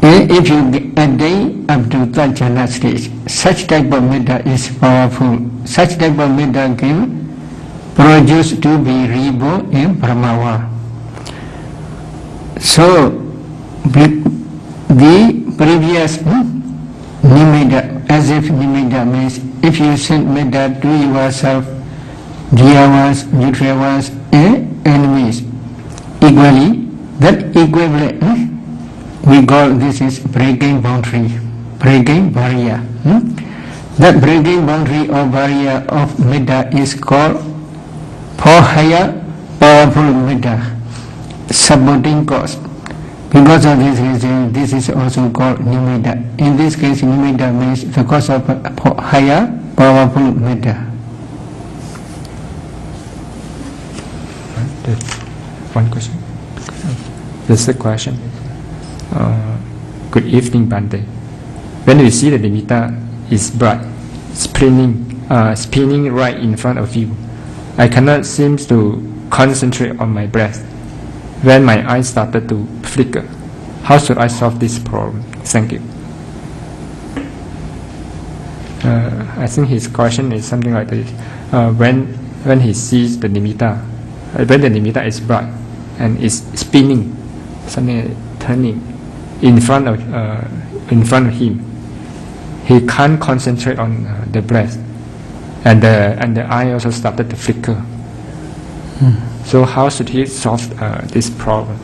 If you attain up to third jhana stage, such type of metta is powerful. Such type of metta can produce to be reborn in Brahmawa. So, the previous nimitta, as if nimitta means if you send metta to yourself, dear ones, neutral ones, and enemies, equally, that equivalent, we call this is breaking boundary, breaking barrier. That breaking boundary or barrier of metta is called for higher powerful metta, supporting cause. Because of this reason, this is also called nimitta. In this case, nimitta means the cause of higher powerful metta. One question. This is the question. Good evening, Bante. When you see the nimitta is bright, spinning right in front of you, I cannot seem to concentrate on my breath. When my eyes started to flicker, how should I solve this problem? Thank you. I think his question is something like this. When he sees the nimitta, when the nimitta is bright and is spinning, something turning in front of him, he can't concentrate on the breath, and the eye also started to flicker. So how should he solve this problem?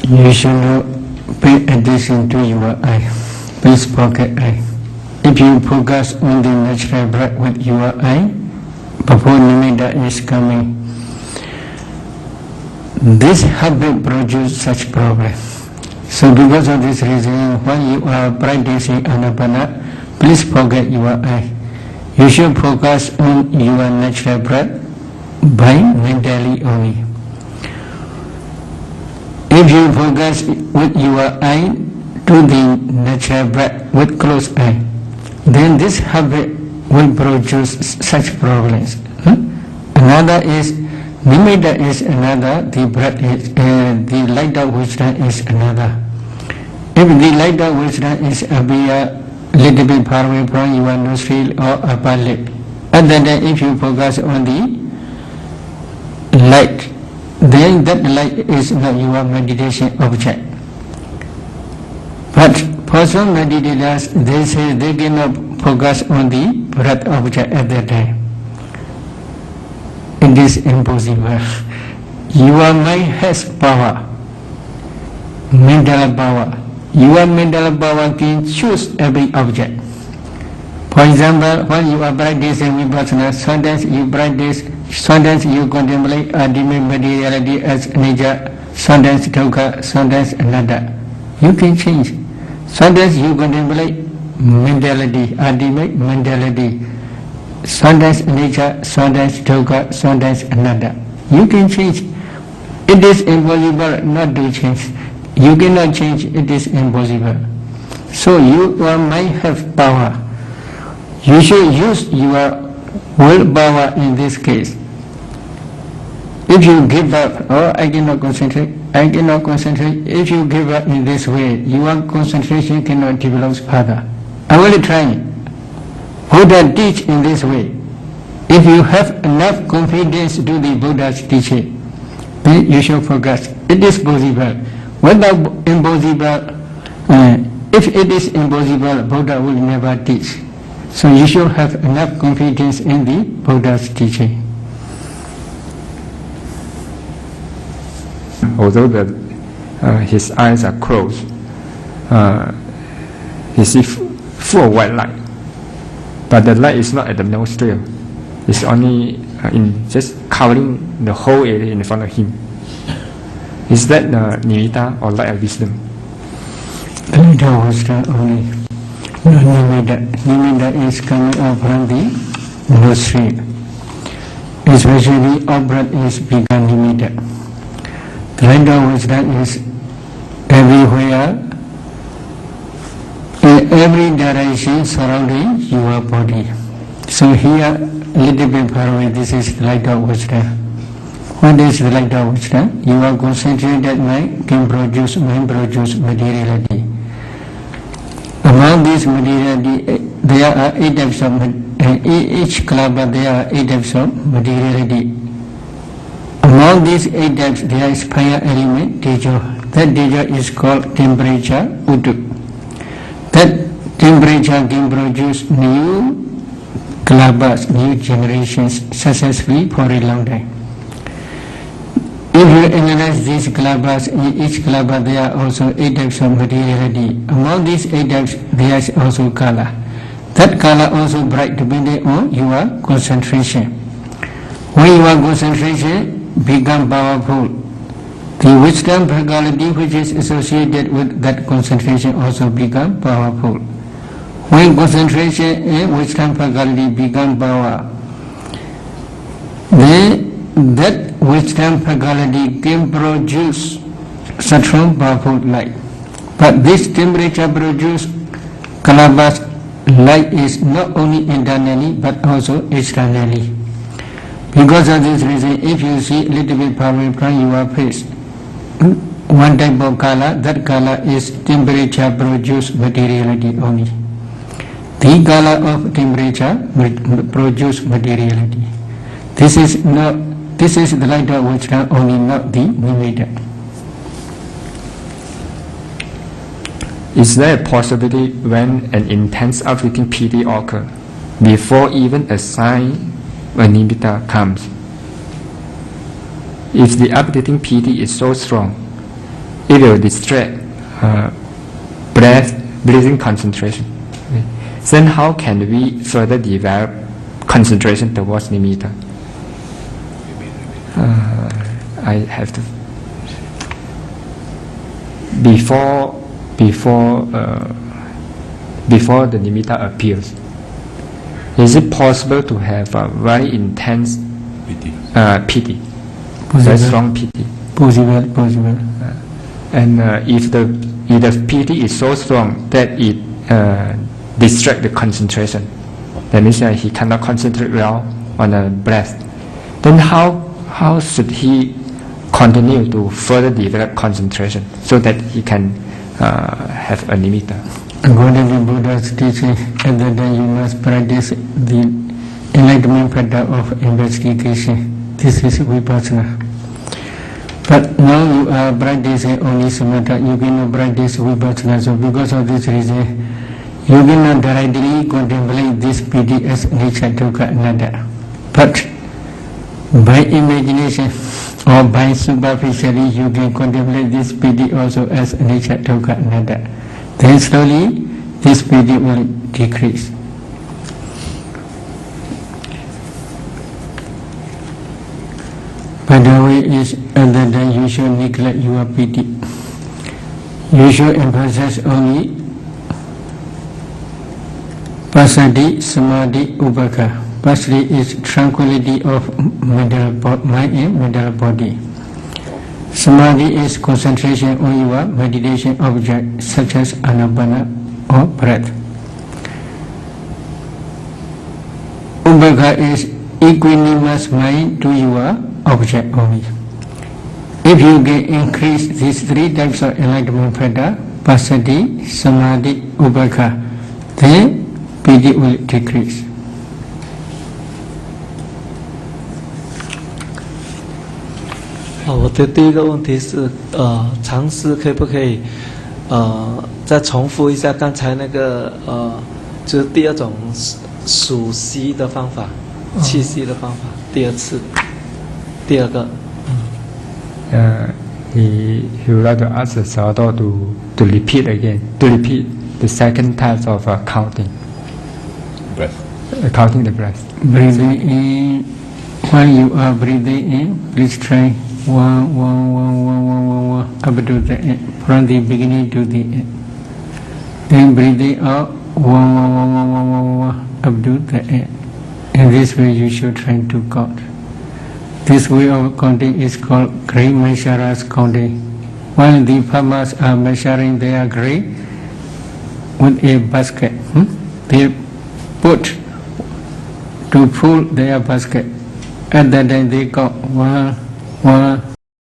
You should not pay attention to your eye. Please pocket eye. If you focus on the natural breath with your eye, before nimitta is coming, this habit produces such problem. So because of this reason, when you are practicing anapana, please forget your eye. You should focus on your natural breath by mentally only. If you focus with your eye to the natural breath with closed eye, then this habit will produce such problems. Another is nimitta is another, the breath is the light of wisdom is another. If the light of wisdom is appear little bit far away from your nostril or upper lip, and then if you focus on the light, then that light is not your meditation object. But for some meditators, they say they cannot focus on the breath object at that time. It is impossible. Your mind has power, mental power. Your mental power can choose every object. For example, when you are practicing vipassana, sometimes you contemplate ultimate materiality as nature, sometimes dukkha, sometimes anatta. You can change. Sometimes you contemplate mentality, ultimate mentality, sometimes nature, sometimes dukkha, sometimes anatta. You can change. It is impossible not to change. You cannot change, it is impossible. So your mind have power. You should use your willpower in this case. If you give up, I cannot concentrate, if you give up in this way, your concentration cannot develop further. I will try. Buddha teach in this way. If you have enough confidence to the Buddha's teaching, then you should focus. It is possible. Without impossible, if it is impossible, Buddha will never teach. So you should have enough confidence in the Buddha's teaching. Although his eyes are closed, he sees full of white light, but the light is not at the nostril. It's only just covering the whole area in front of him. Is that nimitta or light of wisdom? Light of wisdom only. No nimitta. Nimitta is coming out from the nostril. Especially our breath is become nimitta. The light of wisdom is everywhere, in every direction surrounding your body. So here, a little bit far away, this is the light of wisdom. What is the light of wisdom? You are concentrated mind can produce materiality. Among these materiality, there are 8 types of, and each kalapa there are 8 types of materiality. Among these 8 types, there is fire element, tejo. That tejo is called temperature, utu. That temperature can produce new kalapas, new generations successfully for a long time. If you analyze these kalapas, in each kalapa there are also 8 types of materiality. Among these 8 types, there is also kala. That kala also bright depending on your concentration. When your concentration become powerful, the wisdom faculty which is associated with that concentration also become powerful. When concentration and wisdom faculty become power, then that wisdom faculty can produce such strong powerful light. But this temperature produce kalapas light is not only internally but also externally. Because of this reason, if you see a little bit power from your face, one type of color, that color is temperature produce materiality only. The color of temperature produce materiality. This is the light of wisdom only, not the nimitta. Is there a possibility when an intense uplifting piti occurs before even a sign a nimitta comes? If the uplifting piti is so strong, it will distract breathing concentration. Then how can we further develop concentration towards nimitta? I have to before the nimitta appears. Is it possible to have a very intense piti, very strong piti? Possible. And if the piti is so strong that it distracts the concentration, that means he cannot concentrate well on the breath. Then how should he continue to further develop concentration so that he can have a nimitta? According to Buddha's teaching, at that time you must practice the enlightenment pattern of investigation. This is vipassana. But now you are practicing only samatha, you cannot practice vipassana. So because of this reason, you cannot directly contemplate this piti as nature, dukkha, anatta. But by imagination or by superficially, you can contemplate this piti also as nature, dukkha, anatta. Then slowly this piti will decrease. But the way is at that time you should neglect your piti. You should emphasize only passaddhi, samadhi, upekkha. Passaddhi is tranquility of mind and mental body. Samadhi is concentration on your meditation object such as anapana or breath. Upekkha is equanimous mind to your object only. If you can increase these 3 types of enlightenment pattern, passaddhi, samadhi, upekkha, then piti will decrease. 我的第一个问题是，尝试可不可以，再重复一下刚才那个，就是第二种数息的方法，气息的方法，第二次，第二个。He would like to ask the Sayadaw to repeat again, to repeat the second type of counting. Breath. Counting the breath. Breathing in, while you are breathing in, please try 1, 1, 1, 1, 1, 1, 1, up to the end, from the beginning to the end. Then breathing out, 1, 1, 1, 1, 1, 1, 1, up to the end. In this way you should try to count. This way of counting is called great measurers counting. While the farmers are measuring their grain with a basket, they put to pull their basket. At that time they count 1, 1